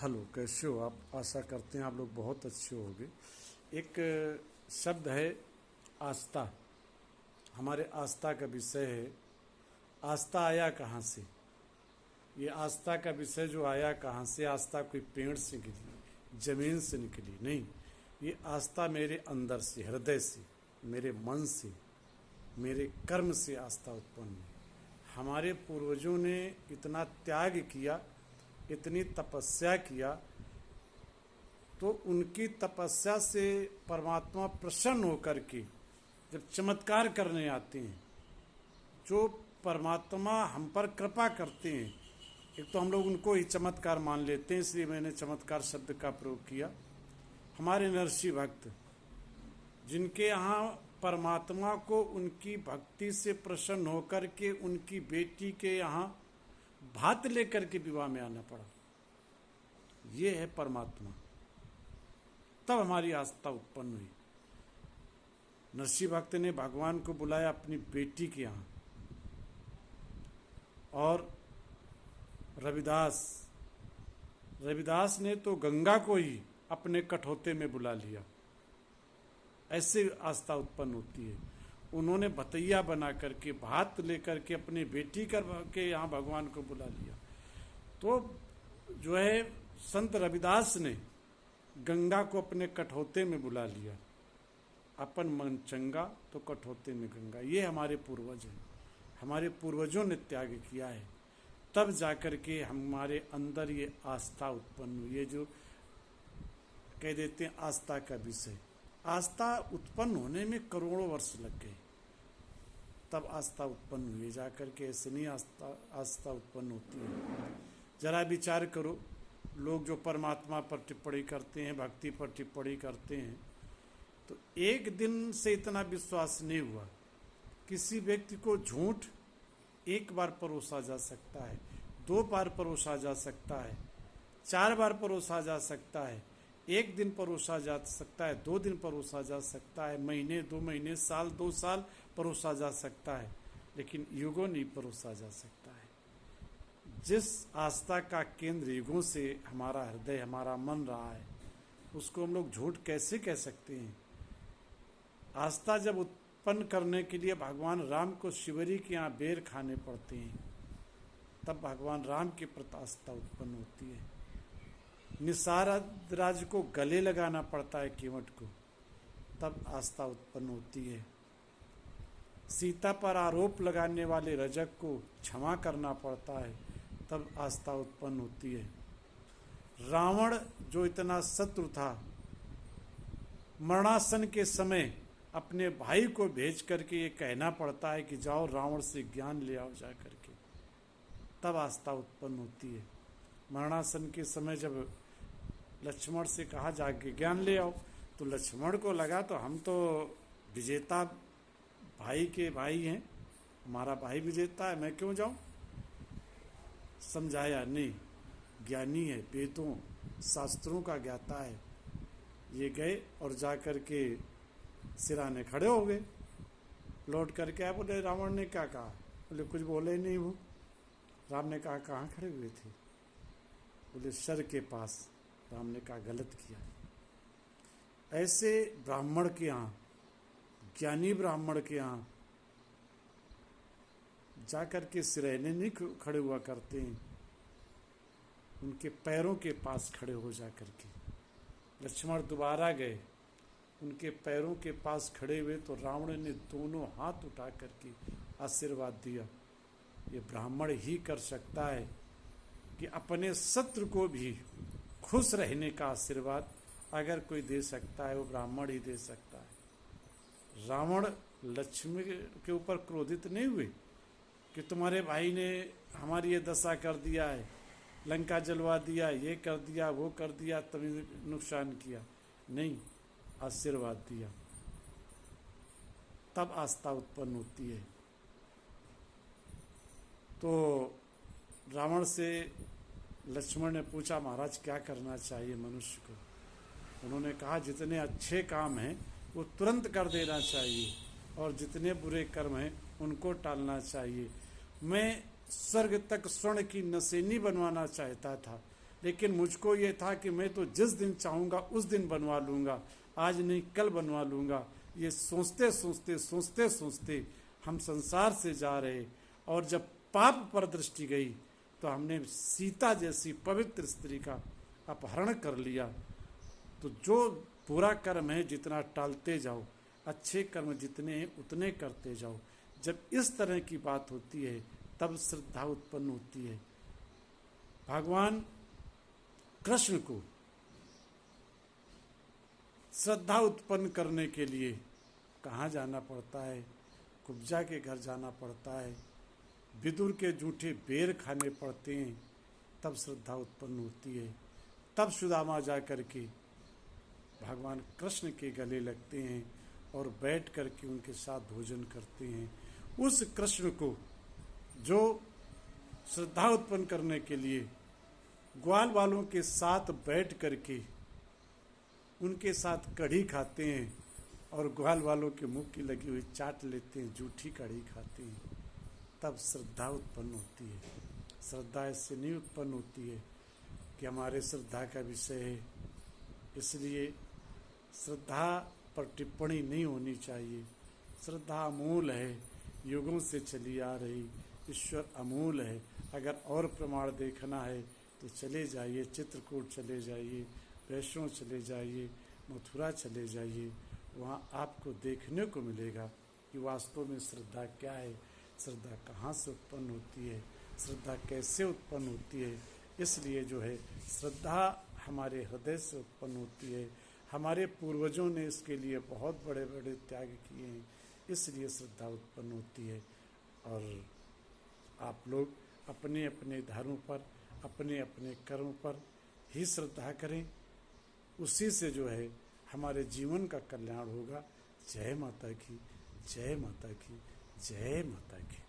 Hello, कैसे हो आप? आशा करते हैं आप लोग बहुत अच्छे होंगे। एक शब्द है आस्था। हमारे आस्था का विषय है। आस्था आया कहाँ से? ये आस्था का विषय जो आया कहाँ से? आस्था कोई पेड़ से निकली, जमीन से निकली नहीं। ये आस्था मेरे अंदर से, हृदय से, मेरे मन से, मेरे कर्म से आस्था उत्पन्न हुई। हमारे पूर्वजों ने इतना त्याग किया, इतनी तपस्या किया, तो उनकी तपस्या से परमात्मा प्रसन्न होकर के जब चमत्कार करने आते हैं, जो परमात्मा हम पर कृपा करते हैं, एक तो हम लोग उनको ही चमत्कार मान लेते हैं, इसलिए मैंने चमत्कार शब्द का प्रयोग किया। हमारे नरसी भक्त, जिनके यहाँ परमात्मा को उनकी भक्ति से प्रसन्न होकर के उनकी बेटी के यहाँ भात लेकर के विवाह में आना पड़ा, ये है परमात्मा। तब हमारी आस्था उत्पन्न हुई। नरसिंह भक्त ने भगवान को बुलाया अपनी बेटी के यहाँ, और रविदास ने तो गंगा को ही अपने कठौते में बुला लिया। ऐसे आस्था उत्पन्न होती है। उन्होंने भतैया बना करके, भात लेकर के अपनी बेटी के यहाँ भगवान को बुला लिया। तो जो है संत रविदास ने गंगा को अपने कठौते में बुला लिया। अपन मन चंगा तो कठौते में गंगा। ये हमारे पूर्वज हैं। हमारे पूर्वजों ने त्याग किया है, तब जाकर के हमारे अंदर ये आस्था उत्पन्न हुई। ये जो कह देते हैं आस्था का विषय, आस्था उत्पन्न होने में करोड़ों वर्ष लग गए, तब आस्था उत्पन्न हुई। जाकर के ऐसे नहीं आस्था उत्पन्न होती है। जरा विचार करो, लोग जो परमात्मा पर टिप्पणी करते हैं, भक्ति पर टिप्पणी करते हैं, तो एक दिन से इतना विश्वास नहीं हुआ। किसी व्यक्ति को झूठ एक बार परोसा जा सकता है, 2 बार परोसा जा सकता है, 4 बार परोसा जा सकता है, 1 दिन परोसा जा सकता है, 2 दिन परोसा जा सकता है, महीने 2 महीने, साल 2 साल परोसा जा सकता है, लेकिन युगों नहीं परोसा जा सकता है। जिस आस्था का केंद्र युगों से हमारा हृदय, हमारा मन रहा है, उसको हम लोग झूठ कैसे कह सकते हैं? आस्था जब उत्पन्न करने के लिए भगवान राम को शिवरी के यहाँ बेर खाने पड़ते हैं, तब भगवान राम के प्रति आस्था उत्पन्न होती है। निषाद को गले लगाना पड़ता है केवट को, तब आस्था उत्पन्न होती है। सीता पर आरोप लगाने वाले रजक को क्षमा करना पड़ता है, तब आस्था उत्पन्न होती है। रावण जो इतना शत्रु था, मरणासन के समय अपने भाई को भेज करके ये कहना पड़ता है कि जाओ रावण से ज्ञान ले आओ जा करके, तब आस्था उत्पन्न होती है। मरणासन के समय जब लक्ष्मण से कहा जाके ज्ञान ले आओ, तो लक्ष्मण को लगा तो हम तो विजेता भाई के भाई हैं, हमारा भाई विजेता है, मैं क्यों जाऊं? समझाया नहीं, ज्ञानी है, वेदों शास्त्रों का ज्ञाता है। ये गए और जा कर के सिराने खड़े हो गए। लौट करके आए, बोले रावण ने क्या कहा? बोले कुछ बोले नहीं वो। राम ने कहा कहाँ खड़े हुए थे? बोले सर के पास। राम ने कहा गलत किया। ऐसे ब्राह्मण के यहाँ, ज्ञानी ब्राह्मण के यहाँ जाकर के सिरहने नहीं खड़े हुआ करते हैं, उनके पैरों के पास खड़े हो जा करके। लक्ष्मण दोबारा गए, उनके पैरों के पास खड़े हुए, तो रावण ने दोनों हाथ उठा करके आशीर्वाद दिया। ये ब्राह्मण ही कर सकता है कि अपने शत्रु को भी खुश रहने का आशीर्वाद अगर कोई दे सकता है, वो ब्राह्मण ही दे सकता है। रावण लक्ष्मी के ऊपर क्रोधित नहीं हुए कि तुम्हारे भाई ने हमारी ये दशा कर दिया है, लंका जलवा दिया, ये कर दिया, वो कर दिया, तुम्हें नुकसान किया। नहीं, आशीर्वाद दिया, तब आस्था उत्पन्न होती है। तो रावण से लक्ष्मण ने पूछा, महाराज क्या करना चाहिए मनुष्य को? उन्होंने कहा जितने अच्छे काम हैं वो तुरंत कर देना चाहिए, और जितने बुरे कर्म हैं उनको टालना चाहिए। मैं स्वर्ग तक स्वर्ण की नसेनी बनवाना चाहता था, लेकिन मुझको ये था कि मैं तो जिस दिन चाहूँगा उस दिन बनवा लूँगा, आज नहीं कल बनवा लूँगा। ये सोचते सोचते सोचते सोचते हम संसार से जा रहे, और जब पाप पर दृष्टि गई तो हमने सीता जैसी पवित्र स्त्री का अपहरण कर लिया। तो जो बुरा कर्म है जितना टालते जाओ, अच्छे कर्म जितने हैं उतने करते जाओ। जब इस तरह की बात होती है तब श्रद्धा उत्पन्न होती है। भगवान कृष्ण को श्रद्धा उत्पन्न करने के लिए कहाँ जाना पड़ता है? कुब्जा के घर जाना पड़ता है, विदुर के जूठे बेर खाने पड़ते हैं, तब श्रद्धा उत्पन्न होती है। तब सुदामा जा कर के भगवान कृष्ण के गले लगते हैं और बैठ कर के उनके साथ भोजन करते हैं। उस कृष्ण को जो श्रद्धा उत्पन्न करने के लिए ग्वाल वालों के साथ बैठ कर के उनके साथ कढ़ी खाते हैं और ग्वाल वालों के मुंह की लगी हुई चाट लेते हैं, जूठी कढ़ी खाते हैं, तब श्रद्धा उत्पन्न होती है। श्रद्धा इससे नहीं उत्पन्न होती है कि हमारे श्रद्धा का विषय है, इसलिए श्रद्धा पर टिप्पणी नहीं होनी चाहिए। श्रद्धा अमूल है, युगों से चली आ रही, ईश्वर अमूल है। अगर और प्रमाण देखना है तो चले जाइए, चित्रकूट चले जाइए, वैष्णो चले जाइए, मथुरा चले जाइए, वहाँ आपको देखने को मिलेगा कि वास्तव में श्रद्धा क्या है, श्रद्धा कहाँ से उत्पन्न होती है, श्रद्धा कैसे उत्पन्न होती है। इसलिए जो है श्रद्धा हमारे हृदय से उत्पन्न होती है। हमारे पूर्वजों ने इसके लिए बहुत बड़े बड़े त्याग किए हैं, इसलिए श्रद्धा उत्पन्न होती है। और आप लोग अपने अपने धर्म पर, अपने अपने कर्म पर ही श्रद्धा करें, उसी से जो है हमारे जीवन का कल्याण होगा। जय माता की, जय माता की, जय माता की।